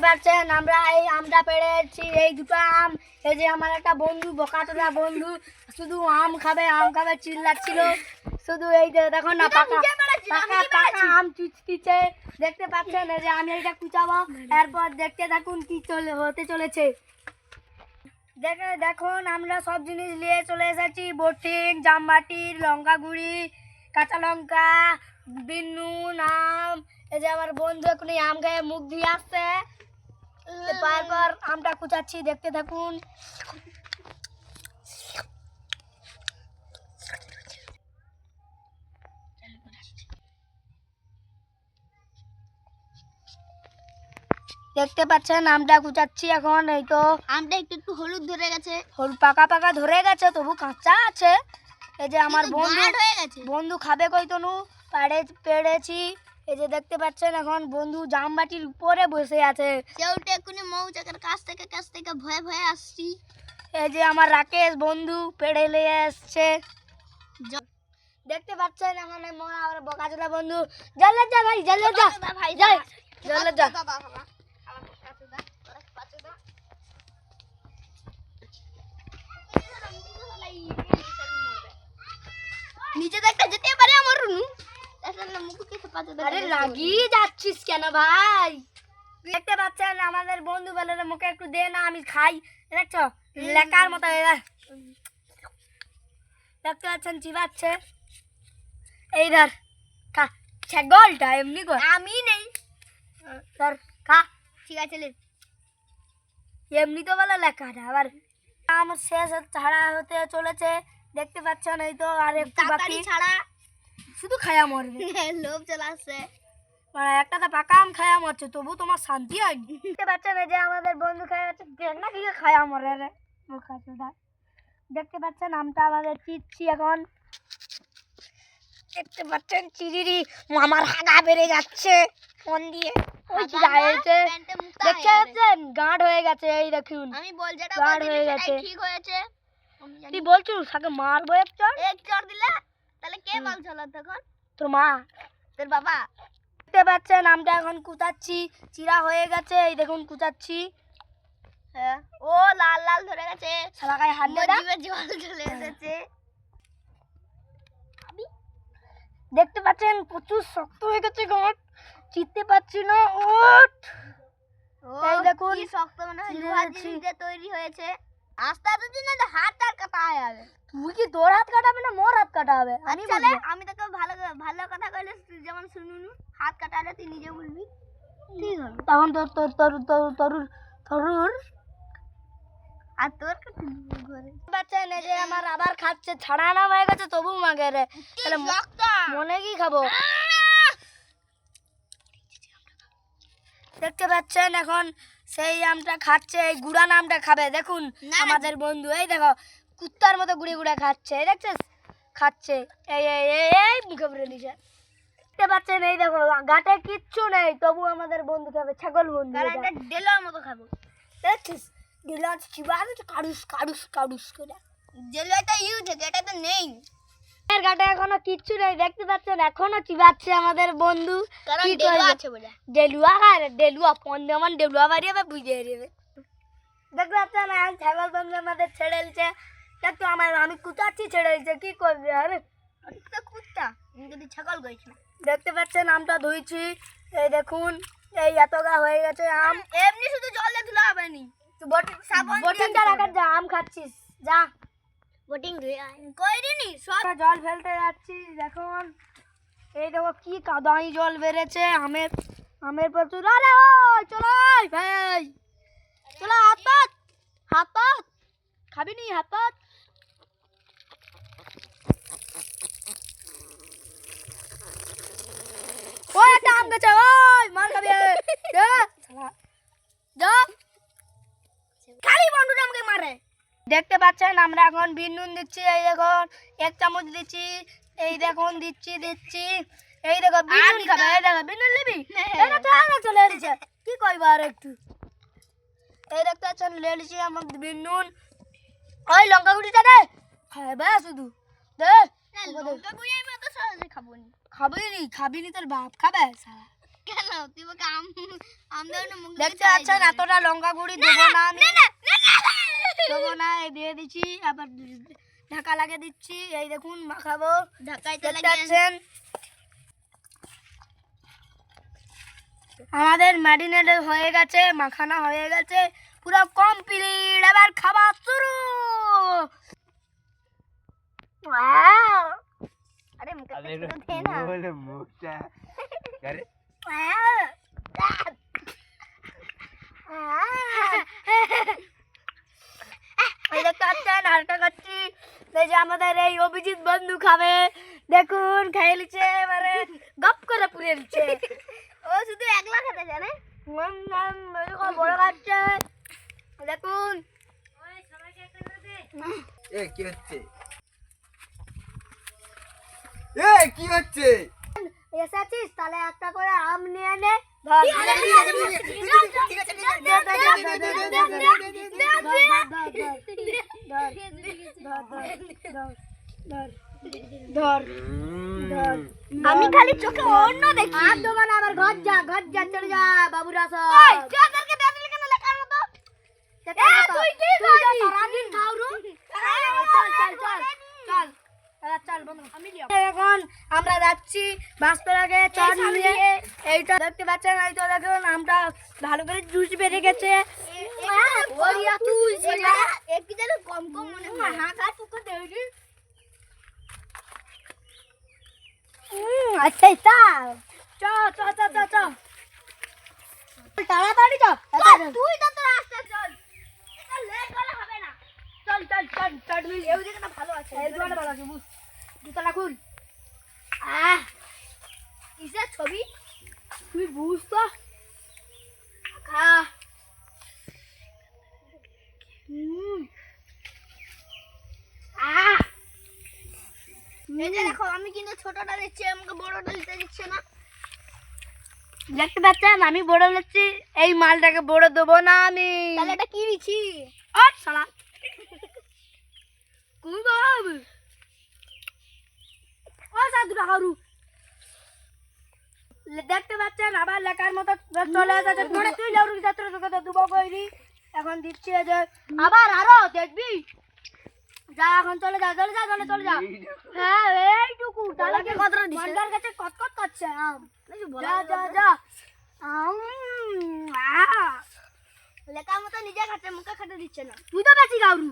পাচ্ছেন আমরা এই আমটা পেড়েছি, এই দুটো আম। এই যে আমার একটা বন্ধু, বোকাটোরা বন্ধু, শুধু আম খাবে চিল্লাচ্ছিল শুধু। এই যে দেখো না পাকা পাকা আম চুচতিছে, দেখতে পাচ্ছেন। এই যে আমি এইটা কুচাবো, এরপর দেখতে থাকুন কি হতে চলেছে। দেখুন আমরা সব জিনিস নিয়ে চলে এসেছি, বটিং, জামবাটি, লঙ্কা গুঁড়ি, কাঁচা লঙ্কা, বিন নুন, আম। এই যে আমার বন্ধু এখন আম গায়ে মুখ দিয়ে আসছে, তারপর আমটা কুচাচ্ছি, দেখতে থাকুন। দেখতে পাচ্ছেন আমটা কুচাচ্ছি এখন। এই তো আমটা একটু হলুদ ধরে গেছে, হলুদ পাকা পাকা ধরে গেছে, তবু কাঁচা আছে। এই যে আমার বন্ধু খাবে কই তনু পেড়েছি। এই যে দেখতে পাচ্ছেন এখন বন্ধু জামবাটির উপরে বসে আছে। সেউটা এক্ষুনি মৌচাকের কাছ থেকে ভয়ে ভয়ে আসছি। এই যে আমার রাকেশ বন্ধু পেড়ে নিয়ে এসছে, দেখতে পাচ্ছেন। এখন আমার বকাচোদা বন্ধু, জলে যা ভাই, জলে যা ভাই, জলে যা। নিচে দেখতে যেতে পারে আমার রুনু। আরে লাগিয়ে যাচ্ছিস কেন ভাই? দেখতে পাচ্ছেন আমাদের বন্ধু বলে মুখে একটু দে না, আমি খাই। দেখছো লেকার মতো দেখতে পাচ্ছেন চিবাচ্ছে। এই ধর খা, ছাগলটা এমনি কর, আমি নেই। ধর খা। ঠিক আছে লে। এমনি তো বলে লেখাটা আবার। আমার শেষ ছাড়া হতে চলেছে, দেখতে পাচ্ছেন। এই তো আর একটু বাকি, ছাড়া শুধু খায়া মরবে। লোভ চলে আসছে, মানে একটা তো পাকা আম খায়া মরছে, তবু তোমার শান্তি হয়নি। দেখতে পাচ্ছেন এই যে আমাদের বন্ধু খায়া যাচ্ছে, দেখ না কি খায়া মরে রে বোকাচোদা। দেখতে পাচ্ছেন আমটা আমাদের চিচ্ছি এখন। দেখতে পাচ্ছেন চিরিরি আমার হাগা বেড়ে যাচ্ছে ফোন দিয়ে। ওই চিরা হয়েছে, দেখতে পাচ্ছেন গাঁট হয়ে গেছে। এই দেখুন আমি বল যেটা গাঁট হয়ে গেছে। ঠিক হয়েছে। তুই বলছিস তাকে মারবো এক চড় দিলে তাহলে কে বল চলো তখন? তোর মা, তোর বাবা। দেখতে পাচ্ছেন আমটা এখন কুচাচ্ছি, চিরা হয়ে গেছে। এই দেখুন কুচাচ্ছি। হ্যাঁ, ও লাল লাল ধরে গেছে, শালা গায়ে হাত দে, জিভে জল চলে এসেছে। দেখতে পাচ্ছেন প্রচুর শক্ত হয়ে গেছে গাঁট, চিনতে পাচ্ছি না। ওঠ, এই দেখুন কি শক্ত, মনে হয় লোহার জিনিস দিয়ে তৈরি হয়েছে। আস্তে আস্তে দিন না হাত আর কাটা হয়ে যাবে। তুই কি তোর হাত কাটাবে না মোর হাত কাটা হবে? আমি চলে, আমি তোকে ভালো ভালো কথা কইলে যেমন শুনুনু, হাত কাটালে তুই নিজে বলবি, ঠিক হলো। তখন তরুর আর তোর ঘরে বাচ্চা নে যে আমার আবার খাচ্ছে, ছাড়ানো হয়ে গেছে তবু মাগে রে। তাহলে মনে কি খাবো? দেখতে পাচ্ছেন এখন সেই আমটা খাচ্ছে, এই গুড়া আমটা খাবে। দেখুন আমাদের বন্ধু, এই দেখো কুত্তার মতো গুড়ে গুড়ে খাচ্ছে, দেখছিস খাচ্ছে। এই এই এই মুখে পুরে নিচে, দেখতে পাচ্ছেন। এই দেখো গাটে কিচ্ছু নেই, তবু আমাদের বন্ধু খাবে, ছাগল বন্ধু। ডেলার মতো খাবো, দেখছিস ডিলার চিবান কাড়ুস কাড়ুস কাড়ুস করে। জেলাটা ইউজ আছে, এটা তো নেই। এর গাটে এখনো কিচ্ছু নেই, দেখতে পাচ্ছেন এখনো চিবাচ্ছে আমাদের বন্ধু। কি করবে আছে বলে ডেলুয়া খায়, ডেলুয়া ফোন দিয়ে আমার ডেলুয়া বাড়িয়ে বুঝে দেবে। দেখতে পাচ্ছেন এখন ছাগল বন্ধু আমাদের ছেড়ে দিচ্ছে। দেখতো আমি কুচাচ্ছি, ছেড়ে দিচ্ছে, কি করবে? আরে কুত্তা যদি ছাগল গেছে। দেখতে পাচ্ছেন আমটা ধুইছি, এই দেখুন এই এতগা হয়ে গেছে আম। এমনি শুধু জল দিয়ে ধুলে হবে নি, বোটিংটা রাখার যা, আম খাচ্ছিস যা, বোটিং ধুয়ে কইরিনি সব। জল ফেলতে যাচ্ছি, দেখুন এই দেখো কি কাদাই জল বেড়েছে আমের প্রচুর। আরে ওই চলো ভাই, চলো হাত পাত খাবি নি, হাত পাত। ওই একটা আম গেছে, ওই মার খাবি যা, খালি বন্ধুটা আমাকে মারে। দেখতে পাচ্ছেন আমরা এখন বিন নুন দিচ্ছি, এই দেখুন 1 চামচ দিচ্ছি, এই দেখুন দিচ্ছি। এই দেখো বিন নুন খাবে, এই দেখো বিন নুন নিবি, চলে এসেছে কি কইবা আর একটু। এই দেখতে পাচ্ছেন লেলিছি আমার বিন নুন। ওই লঙ্কা গুঁড়িটা দে, খাবে শুধু দে। লঙ্কা গুঁড়ি আমি অত সহজে খাবো নি। খাবি নি তোর বাপ খাবে সারা। কেন তুই ওকে আম দেও না মুখ দেখতে পাচ্ছেন এতটা লঙ্কা গুঁড়ি দেবো না আমি, দেবো না, এই দিয়ে দিচ্ছি, আবার ঢাকা লাগিয়ে দিচ্ছি। এই দেখুন মাখাবো, ঢাকাইতে দেখতে লাগে পাচ্ছেন আমাদের ম্যারিনেট হয়ে গেছে, মাখানা হয়ে গেছে, পুরো কমপ্লিট। এবার খাবার শুরু। আরে মুখে তো দে না বলে মুখটা আরে এই দেখতে পাচ্ছেন আরেকটা খাচ্ছি। এই যে আমাদের এই অভিজিৎ বন্ধু খাবে, দেখুন খেয়ে নিচ্ছে, এবারে গপ করে পুড়ে নিচ্ছে। ও শুধু একলা খেতে জানে এরকম বড় খাচ্ছে, দেখুন। এ কি হচ্ছে? এ কি হচ্ছে? এসেছিস তাহলে একটা করে আম নিয়ে নে, ধর। ধর, ধর। আমি খালি চোখে অন্য দেখি আর দেবো না, আবার ঘর যা, ঘর যা, চলে যা, বাবুরা সব। ওই তোদেরকে দেখলি কেন লেখার মতো তুই কি করবি সারাদিন খাও রু। চল চল চল চল, চল বন্ধু, এখন আমরা যাচ্ছি বাস্তরাকে চল নিয়ে। এইটা দেখতে পাচ্ছেন, এই তো দেখুন আমটা ভালো করে জুস বেরিয়ে গেছে। ওরিয়া তুই সেটা একটু যেন কম কম মনে হয় হ্যাঁ খা তোকে দেউরি আচ্ছা চ চ চ চ চ তাড়াতাড়ি চ। তুই তো তো আস্তে চল এটা লেট হলে হবে না চল চল চল চল, এই দিকে ভালো আছে, এই দোকানে ভালো আছে, বুঝ জুতোটা খুল। কিসের ছবি তুই বুঝ তো, খা। এই যে দেখো আমি কিন্তু ছোটটা দিচ্ছি আমাকে বড়টা দিতে দিচ্ছে না দেখতে পাচ্ছেন আমি বড় বলেছি, এই মালটাকে বড় দেবো না আমি। তাহলে এটা কি দিচ্ছি ও শালা কুবাব, ও সাধুরা হারু। দেখতে পাচ্ছেন আবার লেখার মতো চলে এসেছে। তোরা তুই যাও যাত্রা তোকে তো দুবো কইরি, এখন দিচ্ছি এই যে আবার আরো দেখবি। যা এখন চলে যা, চলে যা, চলে চলে যা। হ্যাঁ এইটুকু, তাহলে কি কতটা দিছে? মন্দার কাছে কটকট করছে আম। যা যা যা যা লেখার মতো নিজে খাচ্ছে মুখে খেতে দিচ্ছে না তুই তো বেশি গাউরু।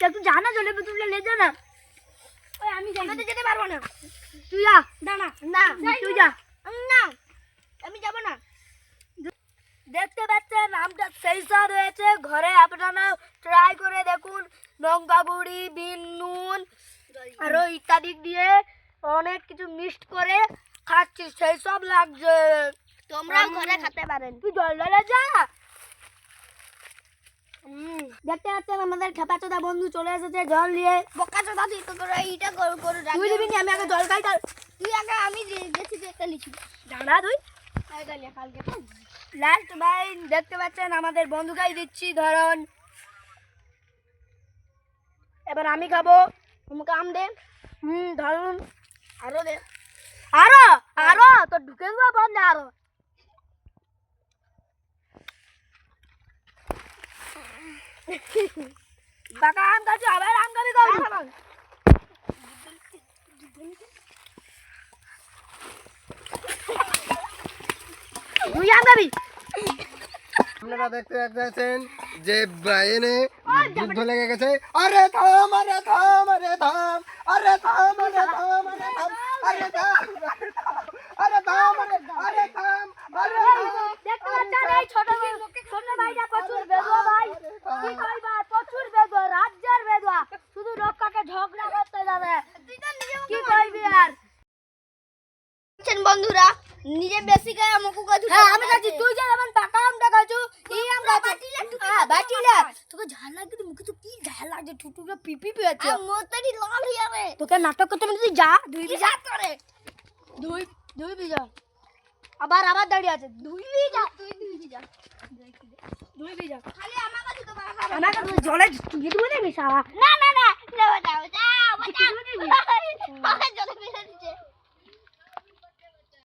তুই জানা চলে তুলে লে যা না। ওই আমি যাই, আমি যেতে পারবো না তুই যা, দাঁড়া না তুই যা। না আমি যাব না দেখতে পাচ্ছেন আমটা সেই স্বাদ হয়েছে। ঘরে আপনারা ট্রাই করে দেখুন, লঙ্কা গুঁড়ি, বিন নুন আরো ইত্যাদি দিয়ে অনেক কিছু মিক্সড করে খাচ্ছি, সেই সব লাগছে। তোমরা ঘরে খেতে পারেন তুই জল ঢালে যা। দেখতে পাচ্ছেন আমাদের খেপাচোদা বন্ধু চলে এসেছে জল নিয়ে। বকা চোদা তুই তো করে এইটা করে করে তুই দিবি নি, আমি আগে জল খাই। তুই আগে আমি গেছি যে একটা লিখি দাঁড়া তুই। কালকে লাস্ট ভাই দেখতে পাচ্ছেন আমাদের বন্ধুকাই দিচ্ছি, ধরুন। এবার আমি খাবো, তোমাকে আম দে ধরুন। আরো দে আরো আরো তো ঢুকে দেবো বন্ধ আরো। বাকা আম খাচ্ছি, আবার আম খাবি খাবি। তুই আম খাবি। আপনারা দেখতে পাচ্ছেন যে এনে যুদ্ধ লেগে গেছে। আরে থাম, আরে থাম, আরে থাম, আরে থাম, আরে থাম, আরে থাম, আরে থাম, আরে থাম, আরে থাম, আরে থাম। দেখতে পাচ্ছেন এই ছোট ভাইটা প্রচুর বেদুয়া ভাই। কি কইবা, প্রচুর বেদুয়া, রাজ্যের বেদুয়া, শুধু রক্ষাকে ঝগড়া করতে যাবে। কি কইবি আর? বন্ধুরা নিজে বেশি গায়ে মুখু কথা হ্যাঁ আমি খাচ্ছি, তুই যে যেমন পাকা আমটা খাচ্ছু, এই আম খাচ্ছি। হ্যাঁ বাটিলা, তোকে ঝাল লাগছে তো, মুখে তো কি ঝাল লাগছে, ঠুটুকে পিপি পেয়েছে। মোটাটি লাল হয়ে যাবে তোকে নাটক করতে মানে তুই যা, দুই কি বিঘা, সাত করে দুই বিঘা, আবার দাঁড়িয়ে আছে, দুই বিঘা, খালি আমাকে দিতে পারো আমাকে তুই জলে চুগি দেবো দেখবি সারা। না না না বাঁচাও বাঁচাও বাঁচাও জলে ফেলে দিচ্ছে